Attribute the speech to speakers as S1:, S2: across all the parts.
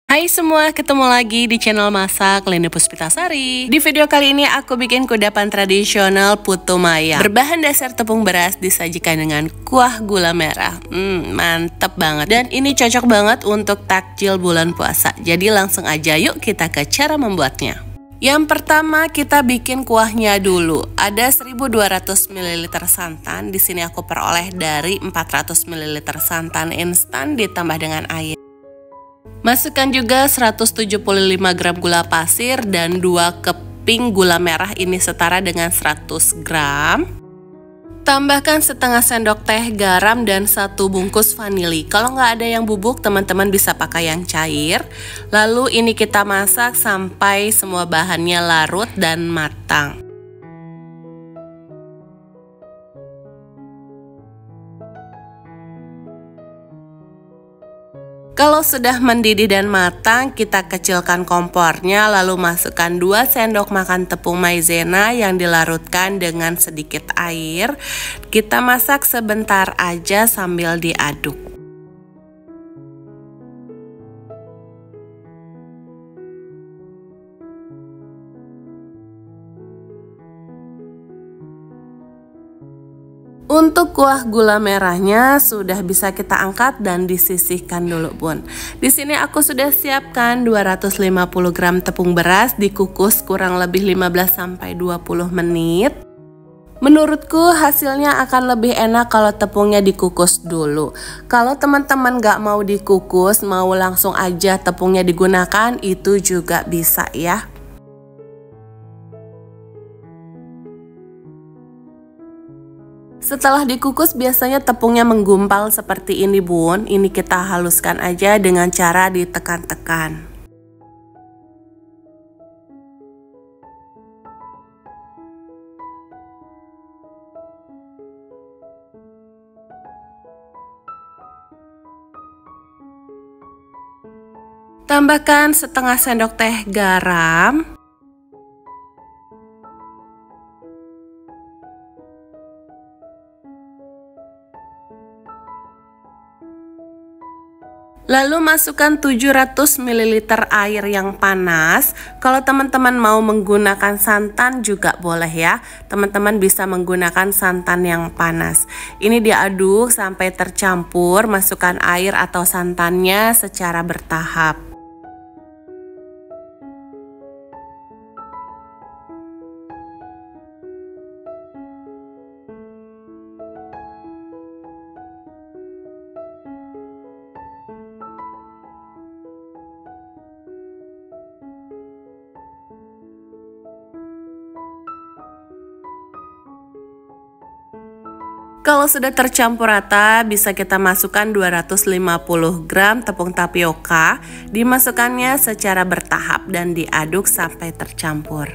S1: Hai semua, ketemu lagi di channel Masak Lini Puspitasari. Di video kali ini aku bikin kudapan tradisional putu mayang. Berbahan dasar tepung beras disajikan dengan kuah gula merah. Mantep banget. Dan ini cocok banget untuk takjil bulan puasa. Jadi langsung aja yuk kita ke cara membuatnya. Yang pertama kita bikin kuahnya dulu. Ada 1200 ml santan. Di sini aku peroleh dari 400 ml santan instan ditambah dengan air. Masukkan juga 175 gram gula pasir dan 2 keping gula merah, ini setara dengan 100 gram. Tambahkan setengah sendok teh garam dan 1 bungkus vanili. Kalau nggak ada yang bubuk, teman-teman bisa pakai yang cair. Lalu ini kita masak sampai semua bahannya larut dan matang. Kalau sudah mendidih dan matang, kita kecilkan kompornya lalu masukkan 2 sendok makan tepung maizena yang dilarutkan dengan sedikit air. Kita masak sebentar aja sambil diaduk. Untuk kuah gula merahnya sudah bisa kita angkat dan disisihkan dulu bun. Di sini aku sudah siapkan 250 gram tepung beras dikukus kurang lebih 15-20 menit. Menurutku hasilnya akan lebih enak kalau tepungnya dikukus dulu. Kalau teman-teman gak mau dikukus, mau langsung aja tepungnya digunakan, itu juga bisa ya. Setelah dikukus biasanya tepungnya menggumpal seperti ini bun. Ini kita haluskan aja dengan cara ditekan-tekan. Tambahkan setengah sendok teh garam. Lalu masukkan 700 ml air yang panas. Kalau teman-teman mau menggunakan santan juga boleh ya. Teman-teman bisa menggunakan santan yang panas. Ini diaduk sampai tercampur, masukkan air atau santannya secara bertahap. Kalau sudah tercampur rata, bisa kita masukkan 250 gram tepung tapioka. Dimasukkannya secara bertahap dan diaduk sampai tercampur.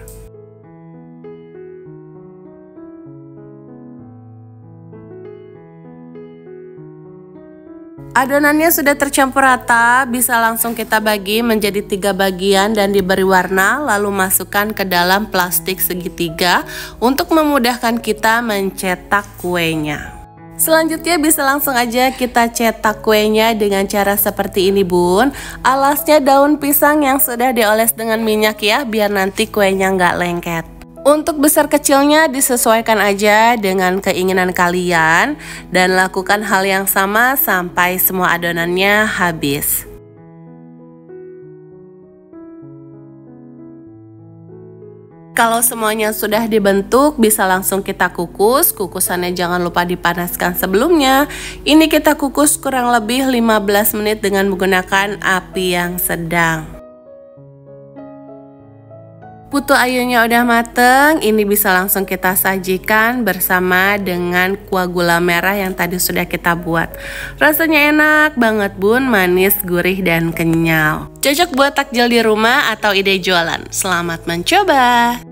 S1: Adonannya sudah tercampur rata, bisa langsung kita bagi menjadi 3 bagian dan diberi warna, lalu masukkan ke dalam plastik segitiga untuk memudahkan kita mencetak kuenya. Selanjutnya bisa langsung aja kita cetak kuenya dengan cara seperti ini bun. Alasnya daun pisang yang sudah dioles dengan minyak ya, biar nanti kuenya nggak lengket. Untuk besar kecilnya disesuaikan aja dengan keinginan kalian dan lakukan hal yang sama sampai semua adonannya habis. Kalau semuanya sudah dibentuk, bisa langsung kita kukus. Kukusannya jangan lupa dipanaskan sebelumnya. Ini kita kukus kurang lebih 15 menit dengan menggunakan api yang sedang. Putu ayunya udah mateng, ini bisa langsung kita sajikan bersama dengan kuah gula merah yang tadi sudah kita buat. Rasanya enak banget bun, manis, gurih, dan kenyal. Cocok buat takjil di rumah atau ide jualan. Selamat mencoba!